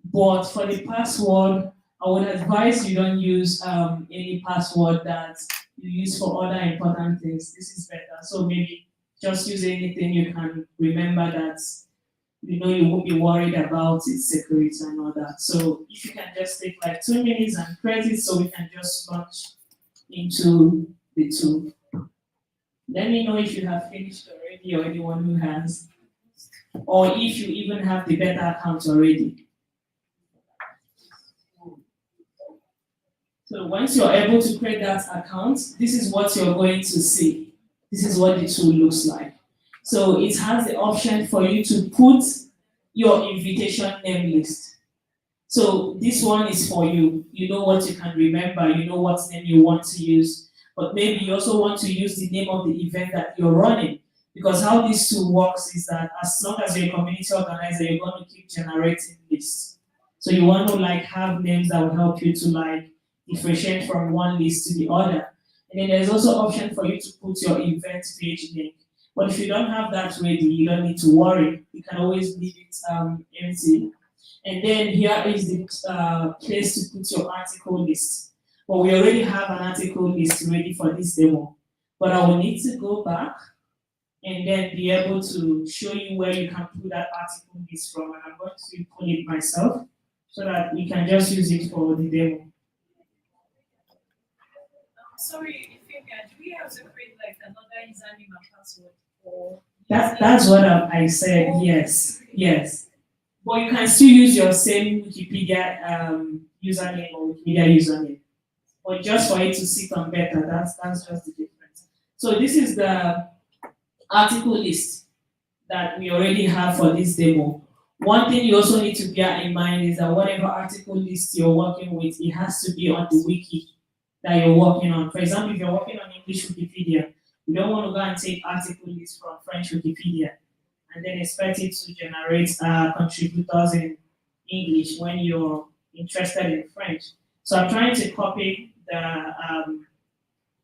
But for the password, I would advise you don't use any password that you use for other important things. This is better. So maybe just use anything you can remember that you know you won't be worried about its security and all that. So if you can just take like 2 minutes and create it so we can just launch into the tool. Let me know if you have finished already or anyone who has, or if you even have the beta account already. So once you're able to create that account, this is what you're going to see. This is what the tool looks like. So it has the option for you to put your invitation name list. So this one is for you. You know what you can remember, you know what name you want to use, but maybe you also want to use the name of the event that you're running. Because how this tool works is that as long as you're a community organizer, you're going to keep generating lists. So you want to like have names that will help you to like differentiate from one list to the other. And then there's also option for you to put your event page link. But if you don't have that ready, you don't need to worry. You can always leave it empty. And then here is the place to put your article list. But we already have an article list ready for this demo. But I will need to go back and then be able to show you where you can put that article list from. And I'm going to pull it myself so that we can just use it for the demo. Sorry, do we have to create like another username and password? Or That's what I said, yes, yes. But you can still use your same Wikipedia username or Wikimedia username. But just for it to sit on beta, that's just the difference. So this is the article list that we already have for this demo. One thing you also need to bear in mind is that whatever article list you're working with, it has to be on the wiki that you're working on. For example, if you're working on English Wikipedia, you don't want to go and take article lists from French Wikipedia and then expect it to generate contributors in English when you're interested in French. So I'm trying to copy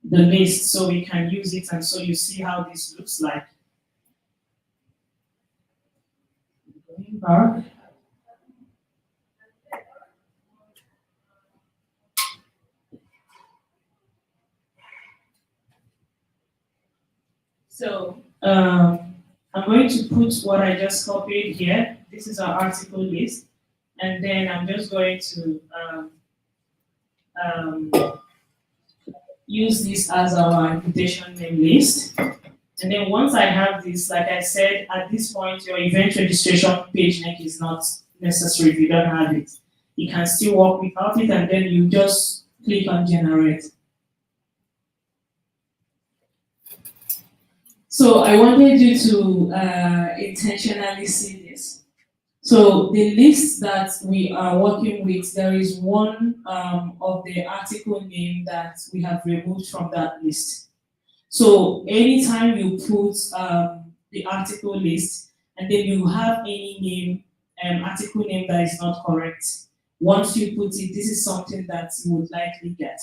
the list so we can use it and so you see how this looks like. Going back. So I'm going to put what I just copied here. This is our article list. And then I'm just going to use this as our invitation name list. And then once I have this, like I said, at this point, your event registration page link is not necessary if you don't have it. You can still work without it, and then you just click on generate. So I wanted you to intentionally see this. So the list that we are working with, there is one of the article name that we have removed from that list. So anytime you put the article list and then you have any name, article name that is not correct, once you put it, this is something that you would likely get.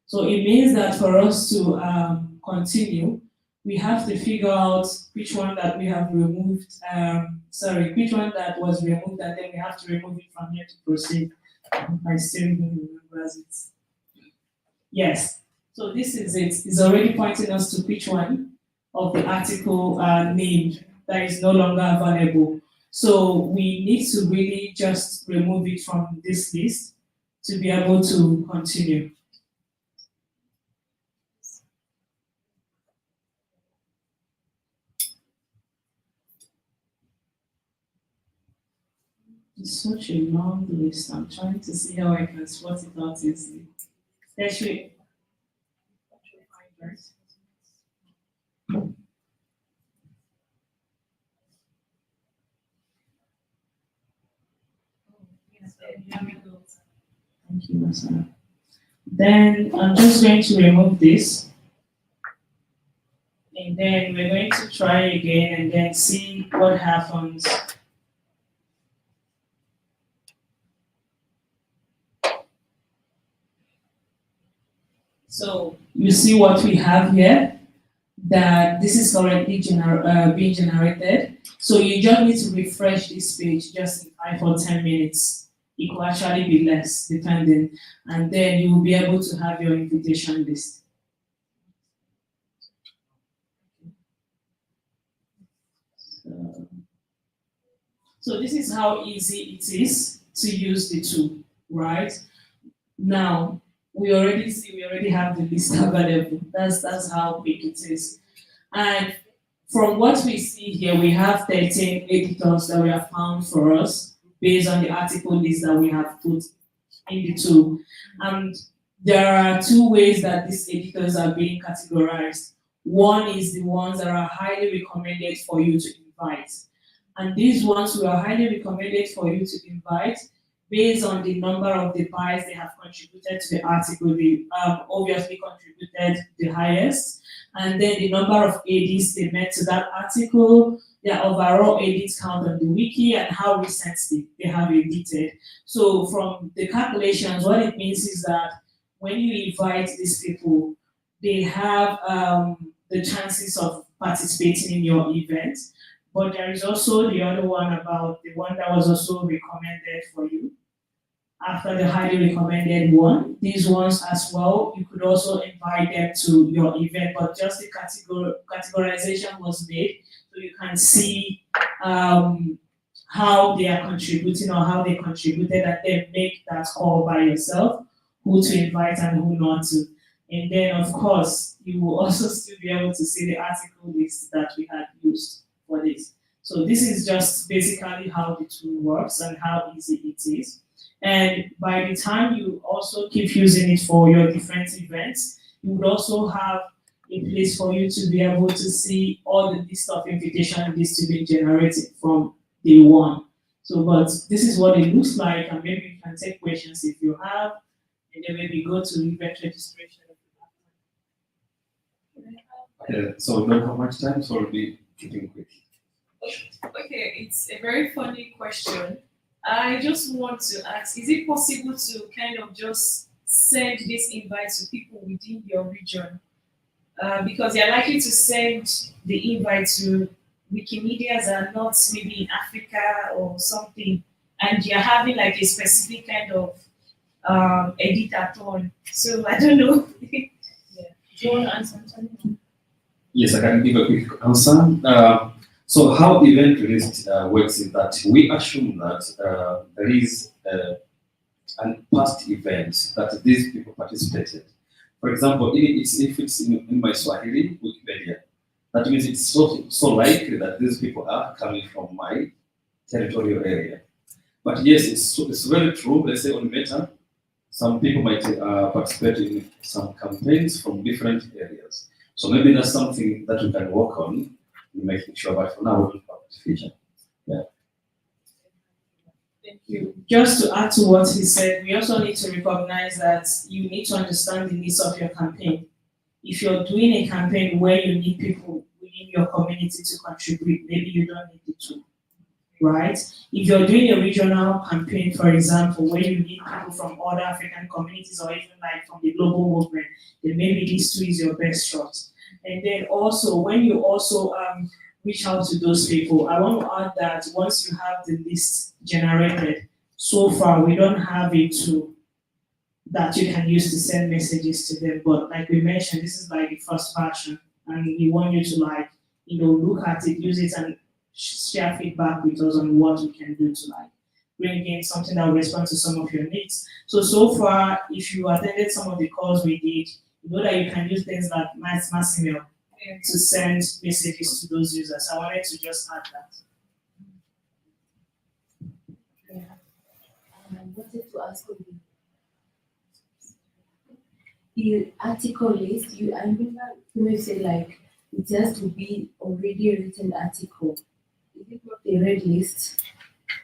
So it means that for us to continue, we have to figure out which one that we have removed, which one that was removed, and then we have to remove it from here to proceed. I still remember it. Yes. So this is it. It's already pointing us to which one of the article name that is no longer available. So we need to really just remove it from this list to be able to continue. It's such a long list. I'm trying to see how I can sort it out easily. Actually, thank you, Masana. Then I'm just going to remove this. And then we're going to try again and then see what happens. So you see what we have here, that this is currently being generated. So you just need to refresh this page just in 5 or 10 minutes. It could actually be less, depending. And then you will be able to have your invitation list. So this is how easy it is to use the tool, right? Now, we already have the list available. That's how big it is. And from what we see here, we have 13 editors that we have found for us based on the article list that we have put in the tool. And there are 2 ways that these editors are being categorized. One is the ones that are highly recommended for you to invite. And these ones who are highly recommended for you to invite, based on the number of the buys they have contributed to the article, they obviously contributed the highest. And then the number of edits they made to that article, their overall edit count on the wiki, and how recently they have edited. So from the calculations, what it means is that when you invite these people, they have the chances of participating in your event. But there is also the other one about the one that was also recommended for you. After the highly recommended one, these ones as well, you could also invite them to your event, but just the categorization was made so you can see how they are contributing or how they contributed, and then make that call by yourself, who to invite and who not to. And then, of course, you will also still be able to see the article list that we had used for this. So this is just basically how the tool works and how easy it is. And by the time you also keep using it for your different events, you would also have a place for you to be able to see all the list of invitation lists to be generated from day one. So, but this is what it looks like, and maybe you can take questions if you have, and then maybe go to event registration. Okay, so we don't have much time, so we'll be keeping quick. Okay, it's a very funny question. I just want to ask, is it possible to kind of just send this invite to people within your region? Because you're likely to send the invite to Wikimedias that are not maybe in Africa or something, and you're having like a specific kind of editathon. So I don't know. Yeah. Do you want to answer something? Yes, I can give a quick answer. So how event list works is that we assume that there is a past events that these people participated. For example, if it's in my Swahili Wikipedia, that means it's so likely that these people are coming from my territorial area. But yes, it's very true. Let's say on Meta, some people might participate in some campaigns from different areas. So maybe that's something that we can work on in making sure. But for now, we'll talk about the future. Yeah. Thank you. Just to add to what he said, we also need to recognize that you need to understand the needs of your campaign. If you're doing a campaign where you need people within your community to contribute, maybe you don't need the tool, right? If you're doing a regional campaign, for example, where you need people from other African communities or even like from the global movement, then maybe this tool is your best shot. And then also, when you also reach out to those people, I want to add that once you have the list generated, so far we don't have a tool that you can use to send messages to them. But like we mentioned, this is like the first version, and we want you to like, look at it, use it, and share feedback with us on what we can do to like bring in something that will respond to some of your needs. So far, if you attended some of the calls we did, you know that you can use things like mass email to send messages to those users. I wanted to just add that. Yeah. I wanted to ask you, the article list, I remember you say like it has to be already a written article. Is it not a red list?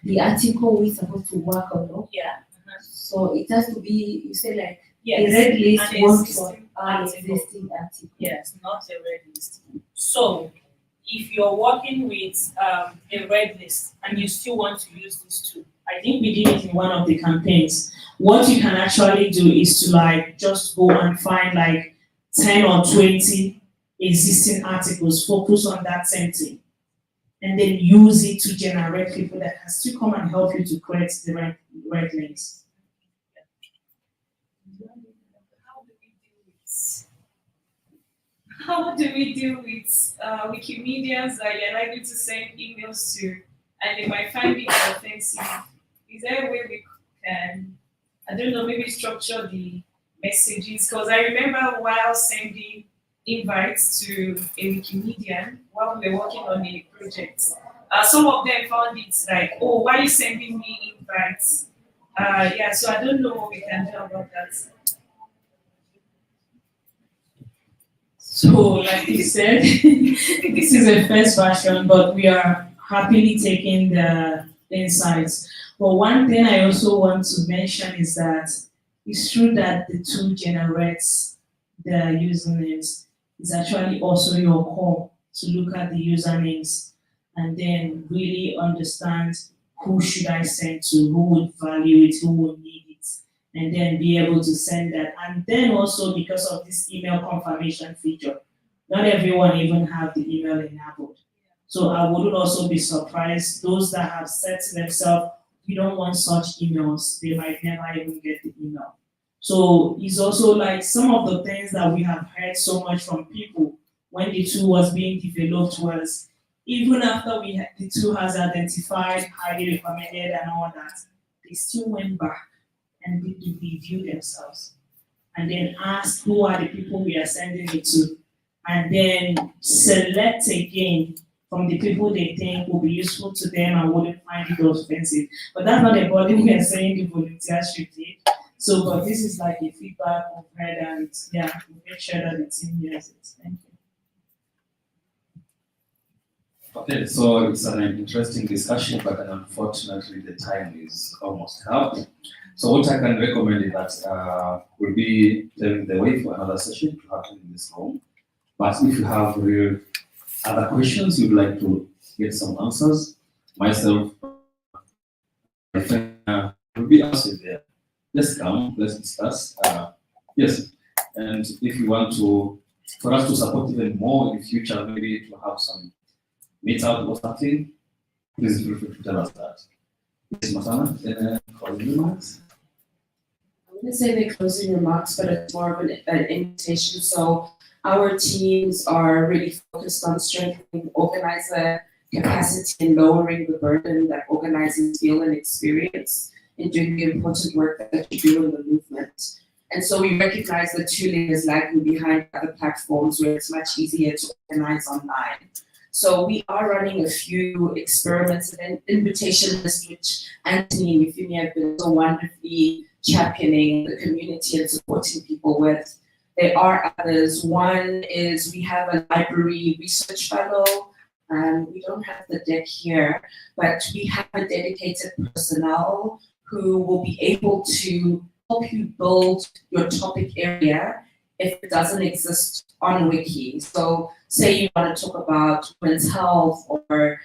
The article we're supposed to work on, no? Yeah. So it has to be, you say like Yes. a red list An wants existing an article. existing article. Yes, not a red list. So if you're working with a red list and you still want to use this tool, I think we did it in one of the campaigns. What you can actually do is to like just go and find like 10 or 20 existing articles, focus on that same thing, and then use it to generate people that can still come and help you to create the right links. How do we deal with Wikimedians that you're likely to send emails to and they might find it offensive? Is there a way we can, I don't know, maybe structure the messages? Because I remember while sending invites to a Wikimedian while we were working on a project, some of them found it like, oh, why are you sending me invites? Yeah, so I don't know what we can do about that. So, like you said, this is a first version, but we are happily taking the insights. But one thing I also want to mention is that it's true that the tool generates the usernames. It's actually also your call to look at the usernames and then really understand who should I send to, who would value it, who would need it, and then be able to send that. And then also because of this email confirmation feature, not everyone even have the email enabled. So I wouldn't also be surprised, those that have said to themselves, we don't want such emails, they might never even get the email. So it's also like some of the things that we have heard so much from people when the tool was being developed was, even after the tool has identified highly recommended and all that, they still went back and did the review themselves and then ask who are the people we are sending it to, and then select again from the people they think will be useful to them and wouldn't find it offensive. But that's not a body we are saying the volunteers should take. So, but this is like a feedback we've heard, and yeah, we'll make sure that the team hears it. Thank you. Okay, so it's an interesting discussion, but unfortunately the time is almost up. So what I can recommend is that we'll be paving the way for another session to happen in this room. But if you have real other questions you'd like to get some answers, myself, my friend will be answered there. Let's come, let's discuss. Yes, and if you want for us to support even more in the future, maybe to have some meetup or something, please feel free to tell us that. Yes, Masana, closing remarks? I'm going to say the closing remarks, but it's more of an invitation. So Our teams are really focused on strengthening organizer capacity and lowering the burden that organizers feel and experience in doing the important work that you do in the movement. And so we recognize that tooling is lagging behind other platforms where it's much easier to organize online. So we are running a few experiments and invitation lists, which Anthony and Euphemia have been so wonderfully championing the community and supporting people with. There are others. One is we have a library research fellow. We don't have the deck here, but we have a dedicated personnel who will be able to help you build your topic area if it doesn't exist on Wiki. So say you want to talk about women's health or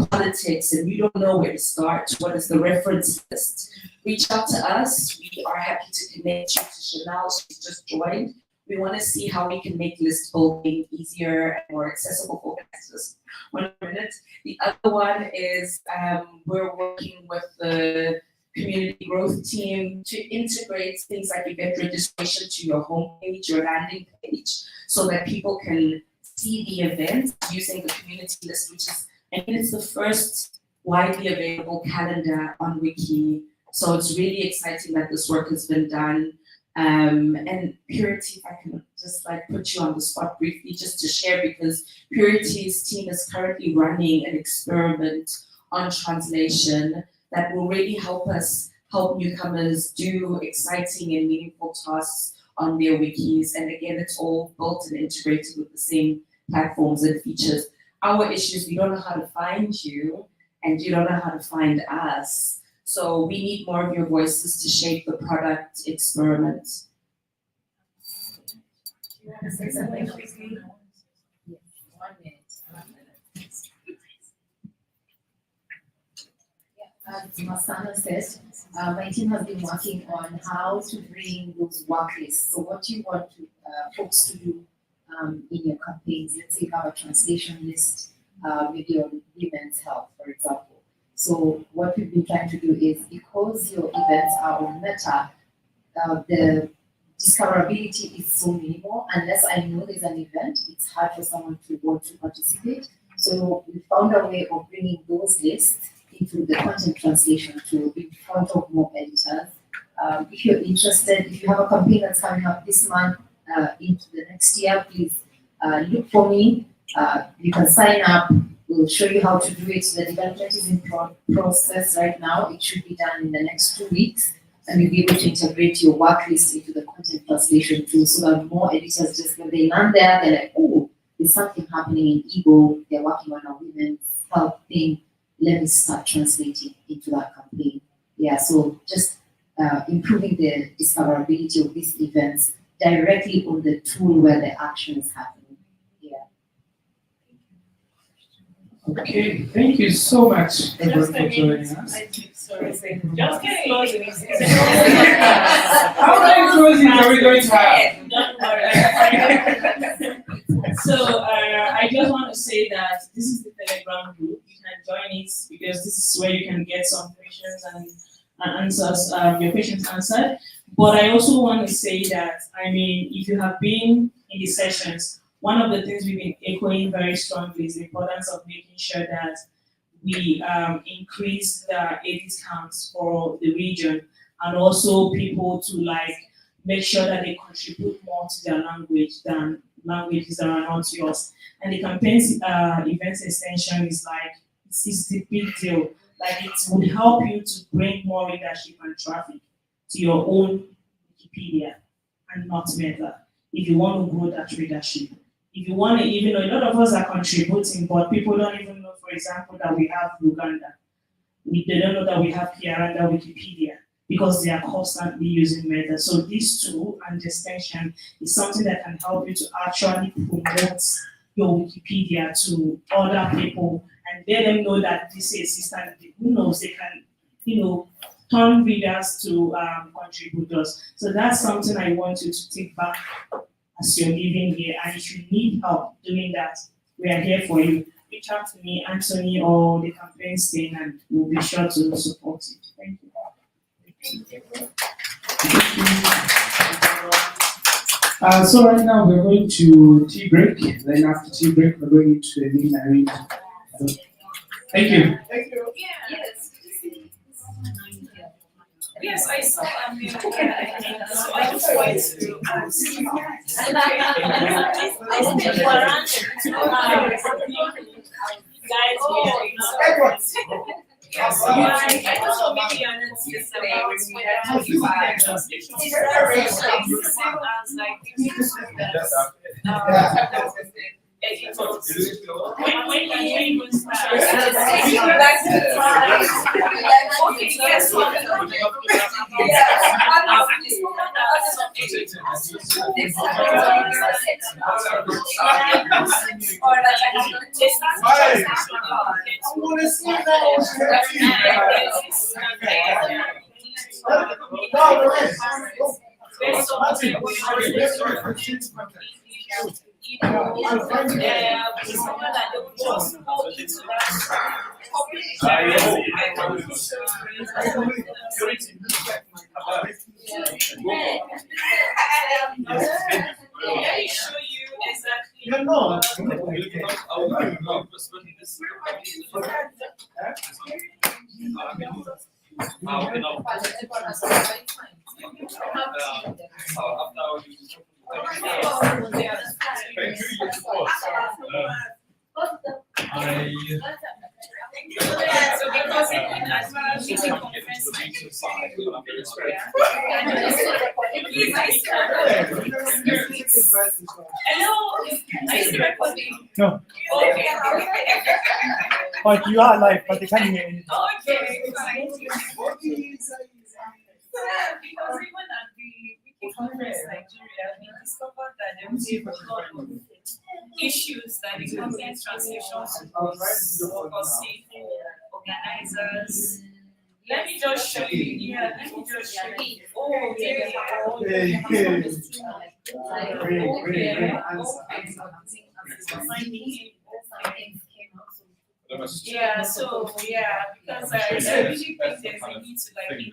politics and you don't know where to start, what is the reference list? Reach out to us. We are happy to connect you to Chanel. She's just joined. We want to see how we can make list building easier and more accessible for organizers. 1 minute. The other one is we're working with the community growth team to integrate things like event registration to your homepage, your landing page, so that people can see the events using the community list, which is, it's the first widely available calendar on Wiki. So it's really exciting that this work has been done. And Purity, if I can just put you on the spot briefly, just to share, because Purity's team is currently running an experiment on translation that will really help newcomers do exciting and meaningful tasks on their wikis. And again, it's all built and integrated with the same platforms and features. Our issue is we don't know how to find you, and you don't know how to find us. So we need more of your voices to shape the product experiment. Do you want to say something quickly? Yes, 1 minute. 1 minute. As Masana says, my team has been working on how to bring those work lists. So what you want folks to do in your campaigns, let's say you have a translation list, maybe on women's health, for example. So what we've been trying to do is, because your events are on Meta, the discoverability is so minimal. Unless I know there's an event, it's hard for someone to want to participate. So we found a way of bringing those lists into the content translation tool in front of more editors. If you're interested, if you have a campaign that's coming up this month into the next year, please look for me. You can sign up. We'll show you how to do it. The development is in process right now. It should be done in the next 2 weeks. And you'll be able to integrate your work list into the content translation tool so that more editors, just when they land there, they're like, oh, there's something happening in Igbo. They're working on a women's health thing. Let me start translating into that campaign. Yeah, so just improving the discoverability of these events directly on the tool where the action is happening. Okay, thank you so much, everyone, Just for a joining minute. us. Sorry, just closing. How many closings are we going to have? Don't worry. So I just want to say that this is the Telegram group. You can join it because this is where you can get some questions and answers, your questions answered. But I also want to say that, if you have been in the sessions, one of the things we've been echoing very strongly is the importance of making sure that we increase the edit counts for the region, and also people to make sure that they contribute more to their language than languages that are not yours. And the campaign's events extension is it's the big deal. It would help you to bring more readership and traffic to your own Wikipedia and not Meta, if you want to grow that readership. If you want to, even though a lot of us are contributing, but people don't even know, for example, that we have Uganda. They don't know that we have Kiaranda Wikipedia because they are constantly using Meta. So this tool and the extension is something that can help you to actually promote your Wikipedia to other people and let them know that this exists, and who knows, they can, turn readers to contributors. So that's something I want you to take back as you're living here. And if you need help doing that, we are here for you. Reach out to me, Anthony, or the campaign team, and we'll be sure to support you. Thank you. Thank you. So right now we're going to tea break. Then after tea break, we're going into a main arena. Thank you. Yes. Yes, I saw a mail. So I just wanted to ask. Guys, yes, I don't know, maybe I'm not just about whether translation is as like editors. When you start, okay, yes, Let me show you exactly. So because even as we conference, hello, are you still recording? No. Okay. But you are live, but they can't hear you. Okay, fine. Because even at the Wiki Conference Nigeria, we discovered that there was a lot of issues that the content translation was focusing organizers. Let me just show you. Yeah, let me just show you. Oh, yeah. Yeah, so yeah, because I really think there's a need to like